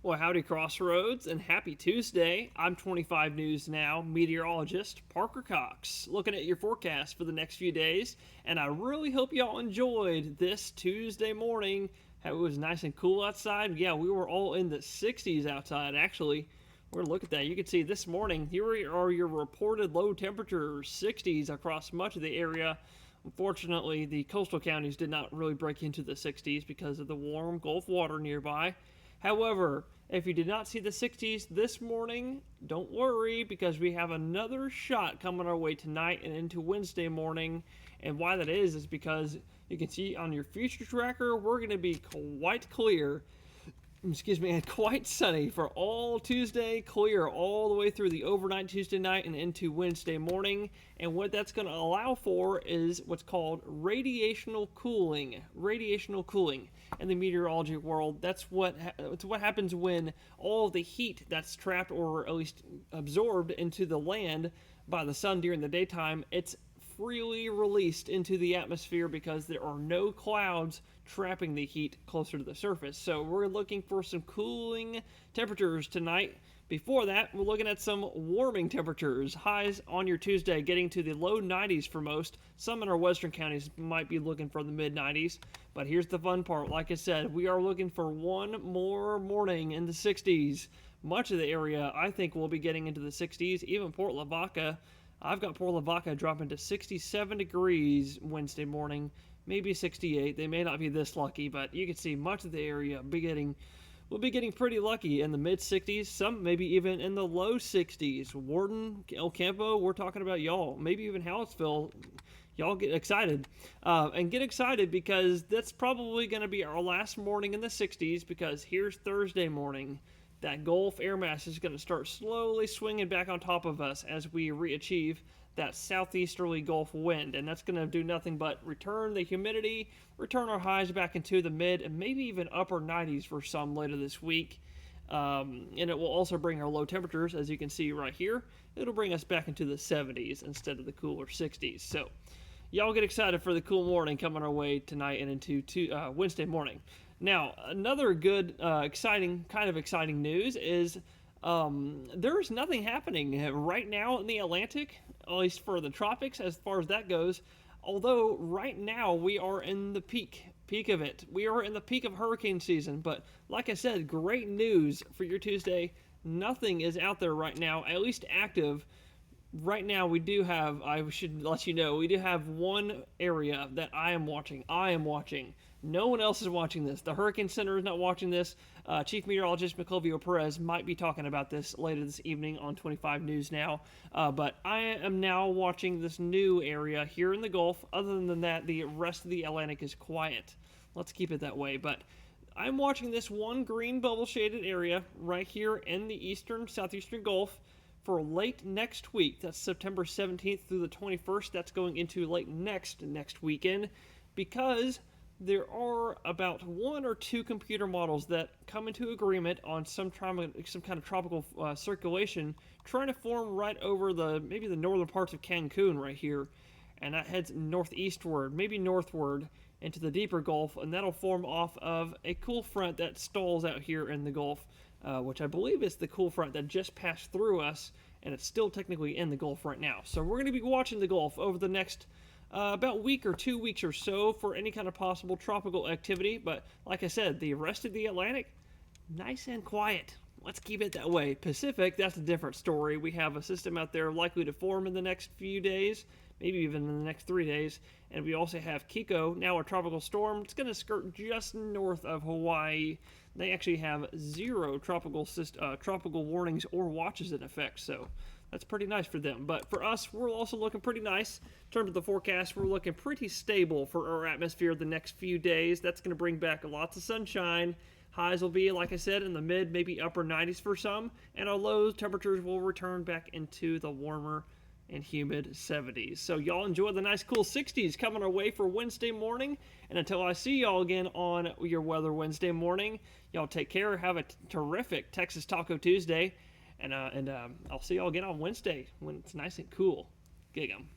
Well, howdy, Crossroads, and happy Tuesday. I'm 25 News Now meteorologist Parker Cox, looking at your forecast for the next few days, and I really hope y'all enjoyed this Tuesday morning. How it was nice and cool outside. Yeah, we were all in the 60s outside, actually. We're going to look at that. You can see this morning, here are your reported low temperatures, 60s across much of the area. Unfortunately, the coastal counties did not really break into the 60s because of the warm Gulf water nearby. However, if you did not see the 60s this morning, don't worry because we have another shot coming our way tonight and into Wednesday morning. And why that is because you can see on your future tracker, we're going to be quite clear. Quite sunny for all Tuesday, clear all the way through the overnight Tuesday night and into Wednesday morning. And what that's going to allow for is what's called radiational cooling. Radiational cooling in the meteorology world. That's what happens when all of the heat that's trapped or at least absorbed into the land by the sun during the daytime, it's freely released into the atmosphere because there are no clouds trapping the heat closer to the surface. So we're looking for some cooling temperatures tonight. Before that, we're looking at some warming temperatures. Highs on your Tuesday getting to the low 90s for most. Some in our western counties might be looking for the mid 90s. But here's the fun part. Like I said, we are looking for one more morning in the 60s. Much of the area, I think, will be getting into the 60s. Even Port Lavaca. I've got Port Lavaca dropping to 67 degrees Wednesday morning, maybe 68. They may not be this lucky, but you can see much of the area will be getting pretty lucky in the mid 60s, some maybe even in the low 60s. Warden, El Campo, we're talking about y'all, maybe even Hallettsville. Y'all get excited. And get excited because that's probably going to be our last morning in the 60s because here's Thursday morning. That Gulf air mass is going to start slowly swinging back on top of us as we re-achieve that southeasterly Gulf wind. And that's going to do nothing but return the humidity, return our highs back into the mid and maybe even upper 90s for some later this week. And it will also bring our low temperatures, as you can see right here. It'll bring us back into the 70s instead of the cooler 60s. So y'all get excited for the cool morning coming our way tonight and into Wednesday morning. Now, another good, exciting news is there's nothing happening right now in the Atlantic, at least for the tropics as far as that goes. Although right now we are in the peak of it. We are in the peak of hurricane season. But like I said, great news for your Tuesday. Nothing is out there right now, at least active. Right now we do have, I should let you know, we do have one area that I am watching. No one else is watching this. The Hurricane Center is not watching this. Chief Meteorologist Michelvio Perez might be talking about this later this evening on 25 News Now. But I am now watching this new area here in the Gulf. Other than that, the rest of the Atlantic is quiet. Let's keep it that way. But I'm watching this one green bubble shaded area right here in the southeastern Gulf for late next week. That's September 17th through the 21st. That's going into late next weekend because there are about one or two computer models that come into agreement on some kind of tropical circulation trying to form right over maybe the northern parts of Cancun right here, and that heads northeastward, maybe northward into the deeper Gulf, and that'll form off of a cool front that stalls out here in the Gulf, which I believe is the cool front that just passed through us, and it's still technically in the Gulf right now. So we're going to be watching the Gulf over the next about week or 2 weeks or so for any kind of possible tropical activity. But like I said, the rest of the Atlantic, nice and quiet. Let's keep it that way. Pacific, that's a different story. We have a system out there likely to form in the next few days, maybe even in the next 3 days. And we also have Kiko, now a tropical storm. It's going to skirt just north of Hawaii. They actually have zero tropical warnings or watches in effect, so that's pretty nice for them. But for us, we're also looking pretty nice. In terms of the forecast, we're looking pretty stable for our atmosphere the next few days. That's going to bring back lots of sunshine. Highs will be, like I said, in the mid, maybe upper 90s for some. And our low temperatures will return back into the warmer and humid 70s. So y'all enjoy the nice cool 60s coming our way for Wednesday morning. And until I see y'all again on your Weather Wednesday morning, y'all take care. Have a terrific Texas Taco Tuesday. And I'll see y'all again on Wednesday when it's nice and cool. Gig 'em.